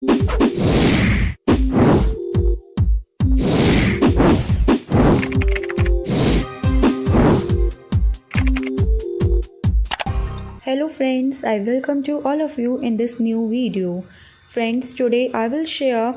Hello friends, I welcome to all of you in this new video. Friends, today I will share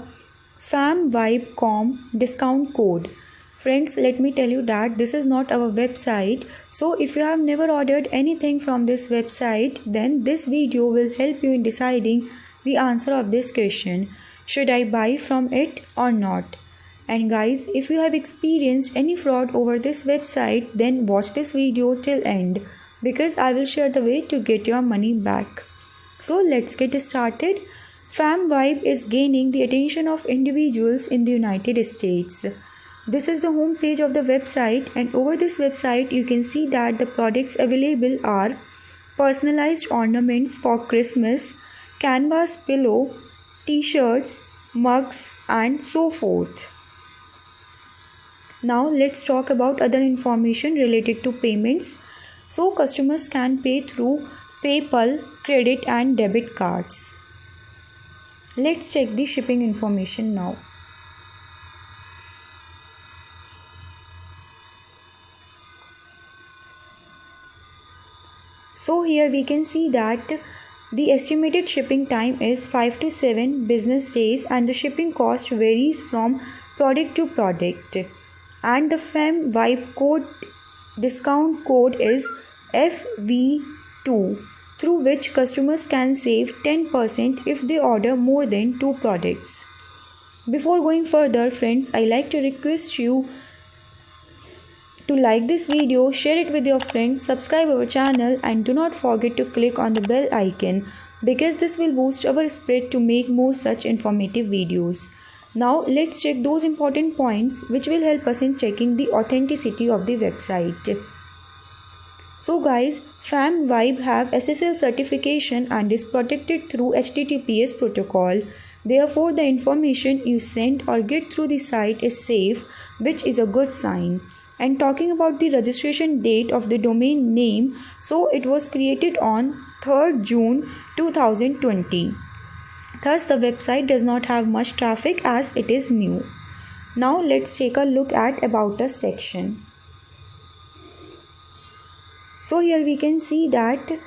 FamVibeCom discount code. Friends, let me tell you that this is not our website. So if you have never ordered anything from this website, then this video will help you in deciding the answer of this question. Should I buy from it or not? And guys, if you have experienced any fraud over this website, then watch this video till end, because I will share the way to get your money back. So let's get started. FamVibe is gaining the attention of individuals in the United States. This is the home page of the website, and over this website you can see that the products available are personalized ornaments for Christmas, canvas pillow, t-shirts, mugs and so forth. Now let's talk about other information related to payments. So customers can pay through PayPal, credit and debit cards. Let's check the shipping information now. So here we can see that the estimated shipping time is 5 to 7 business days, and the shipping cost varies from product to product. And the FamVibe discount code is FV2, through which customers can save 10% if they order more than 2 products. Before going further, friends, I like to request you to like this video, share it with your friends, subscribe our channel and do not forget to click on the bell icon, because this will boost our spread to make more such informative videos. Now let's check those important points which will help us in checking the authenticity of the website. So guys, FamVibe have SSL certification and is protected through HTTPS protocol. Therefore, the information you send or get through the site is safe, which is a good sign. And talking about the registration date of the domain name, so it was created on 3rd June 2020. Thus, the website does not have much traffic as it is new. Now, let's take a look at About Us section. So, here we can see that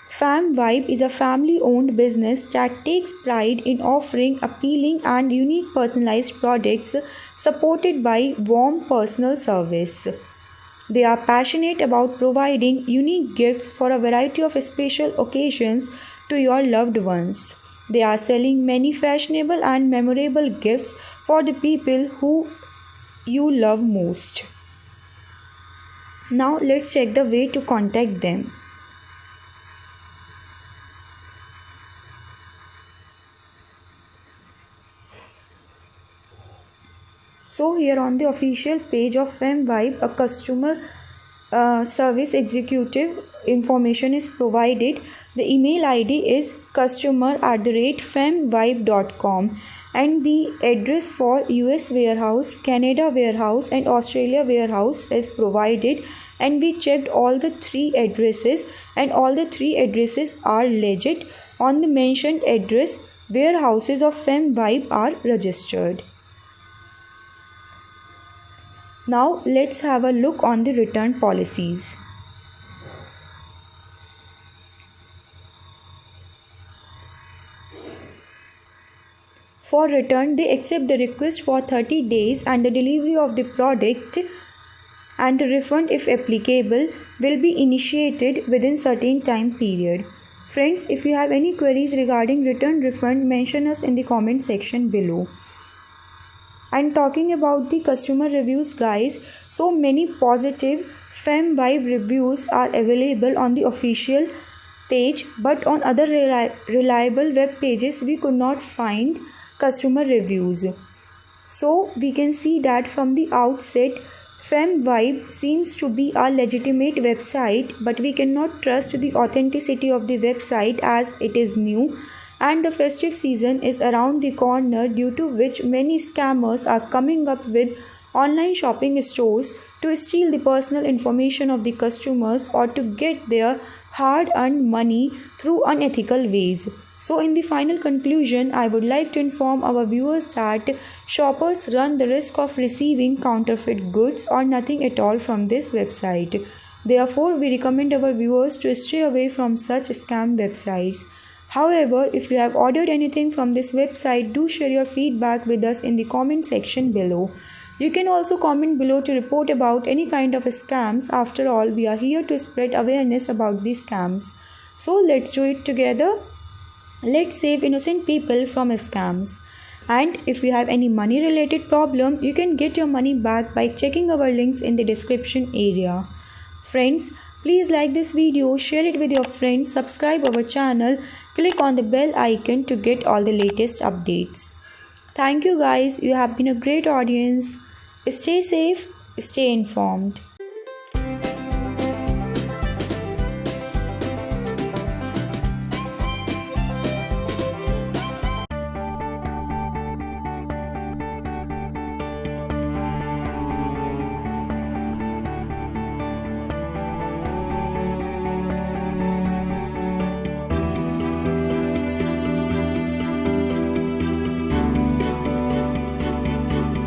FamVibe is a family-owned business that takes pride in offering appealing and unique personalized products supported by warm personal service. They are passionate about providing unique gifts for a variety of special occasions to your loved ones. They are selling many fashionable and memorable gifts for the people who you love most. Now let's check the way to contact them. So here on the official page of FamVibe, a customer service executive information is provided. The email ID is customer@famvibe.com, and the address for US warehouse, Canada warehouse and Australia warehouse is provided, and we checked all the 3 addresses and all the 3 addresses are legit. On the mentioned address, warehouses of FamVibe are registered. Now let's have a look on the return policies. For return, they accept the request for 30 days and the delivery of the product, and the refund, if applicable, will be initiated within certain time period. Friends, if you have any queries regarding return refund, mention us in the comment section below. And talking about the customer reviews, guys, so many positive FamVibe reviews are available on the official page, but on other reliable web pages we could not find customer reviews. So we can see that from the outset, FamVibe seems to be a legitimate website, but we cannot trust the authenticity of the website as it is new and the festive season is around the corner, due to which many scammers are coming up with online shopping stores to steal the personal information of the customers or to get their hard-earned money through unethical ways. So in the final conclusion, I would like to inform our viewers that shoppers run the risk of receiving counterfeit goods or nothing at all from this website. Therefore, we recommend our viewers to stay away from such scam websites. However, if you have ordered anything from this website, do share your feedback with us in the comment section below. You can also comment below to report about any kind of scams. After all, we are here to spread awareness about these scams. So let's do it together. Let's save innocent people from scams. And if you have any money related problem, you can get your money back by checking our links in the description area. Friends, please like this video, share it with your friends, subscribe our channel, click on the bell icon to get all the latest updates. Thank you guys, you have been a great audience. Stay safe, stay informed.